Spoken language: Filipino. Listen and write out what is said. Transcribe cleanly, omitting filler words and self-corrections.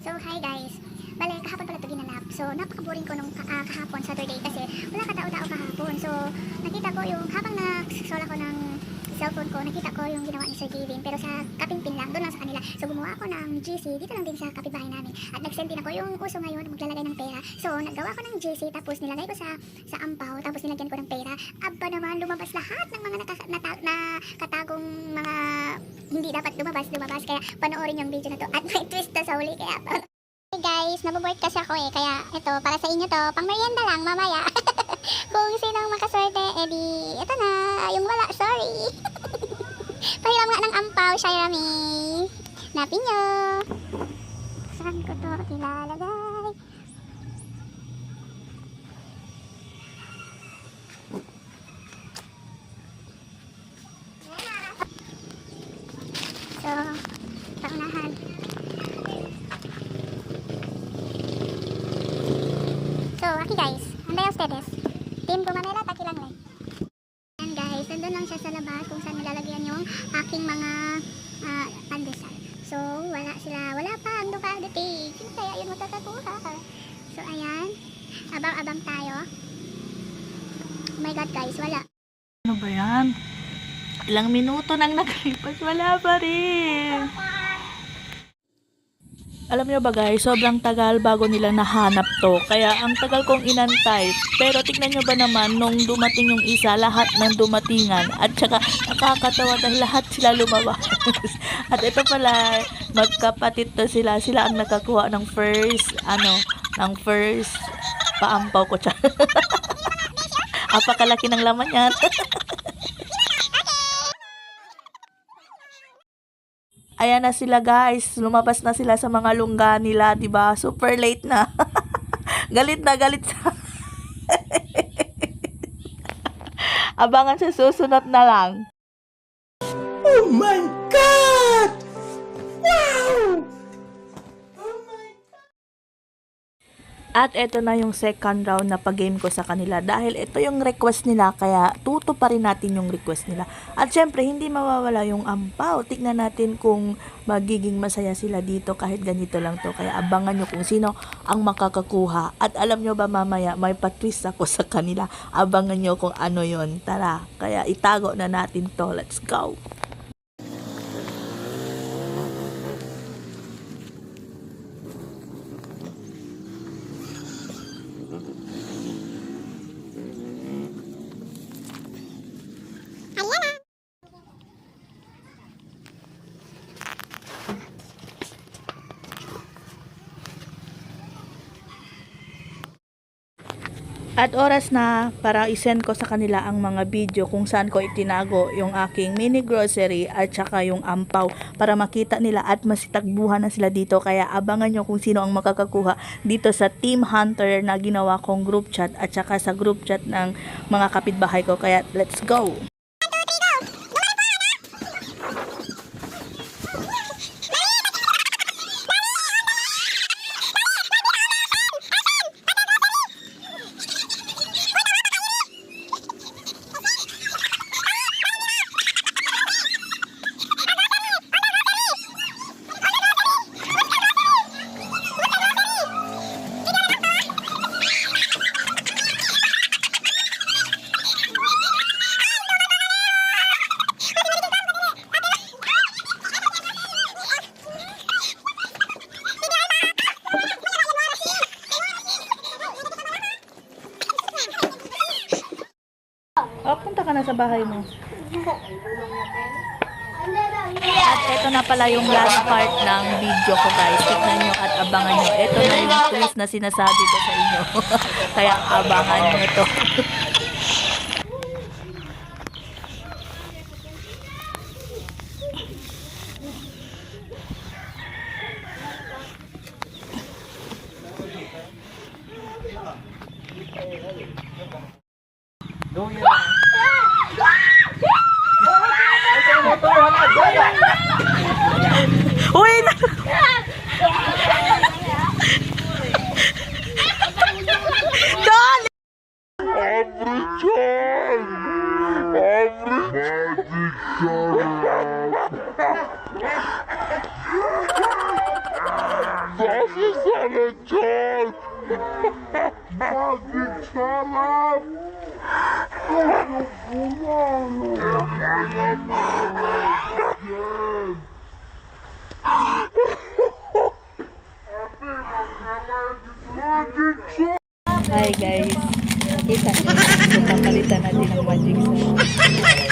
So, hi guys. Bale, kahapon pala ito ginanap. So, napaka-boring ko nung kahapon, Saturday, kasi wala katao-tao kahapon. So, nakita ko yung, habang nag-scroll ako ng cellphone ko, nakita ko yung ginawa ni Sir Kevin, pero sa kapingpin lang, doon lang sa kanila. So, gumawa ako ng GC, dito lang din sa kapitbahay namin. At nag-send din ako yung uso ngayon, maglalagay ng pera. So, naggawa ko ng GC, tapos nilagay ko sa ampaw, tapos nilagyan ko ng pera. Aba naman, lumabas lahat ng mga nakatagong mga hindi dapat lumabas. Kaya panoorin yung video na to. At may twist na sa huli, kaya hey guys, naboboard kasi ako kaya ito, para sa inyo to, pang merienda lang mamaya. Kung sinong makaswerte, edi, ito na, yung wala, sorry. Pahiram nga ng ampaw, Shirami. Napin nyo. Saan ko to ilalagay? So, paunahan. So, aquí guys, anday ustedes. Team Gumamela, takilang lang. Ayan guys, nandun lang siya sa labas kung saan nilalagyan yung aking mga pandesal. So, wala pa, ando pa dating. Sino kaya yun magkakakuha? So, ayan, abang-abang tayo. Oh my god guys, wala. Ano ba yan? Ilang minuto nang nakalipas, wala pa rin. Alam nyo ba guys, sobrang tagal bago nila nahanap to. Kaya ang tagal kong inantay. Pero tignan nyo ba naman, nung dumating yung isa, lahat ng dumatingan. At saka nakakatawa dahil lahat sila lumabas. At ito pala, magkapatid to sila. Sila ang nakakuha ng first paampaw ko. Apakalaki ng laman yan. Ayan na sila guys, lumabas na sila sa mga lungga nila, 'di ba? Super late na. Galit na galit sa. Abangan sa susunod na lang. Oh my God! Wow! At ito na yung second round na pag-game ko sa kanila. Dahil ito yung request nila, kaya tuto pa rin natin yung request nila. At syempre, hindi mawawala yung ampaw. Tignan natin kung magiging masaya sila dito kahit ganito lang to. Kaya abangan nyo kung sino ang makakakuha. At alam nyo ba mamaya, may patwist ako sa kanila. Abangan nyo kung ano yon. Tara, kaya itago na natin to. Let's go! At oras na para isend ko sa kanila ang mga video kung saan ko itinago yung aking mini grocery at saka yung ampaw para makita nila at masitagbuhan na sila dito. Kaya abangan nyo kung sino ang makakakuha dito sa Team Hunter na ginawa kong group chat at saka sa group chat ng mga kapitbahay ko. Kaya let's go! Oh, punta ka na sa bahay mo. At ito na pala yung last part ng video ko guys. Tignan nyo at abangan nyo. Ito na yung twist na sinasabi ko sa inyo. Kaya abangan nyo to. Uy! Dali! Every Bakit sana dyan? Bakit sarap? Hi guys, kita nyo, so papalitan natin ng magic sarap.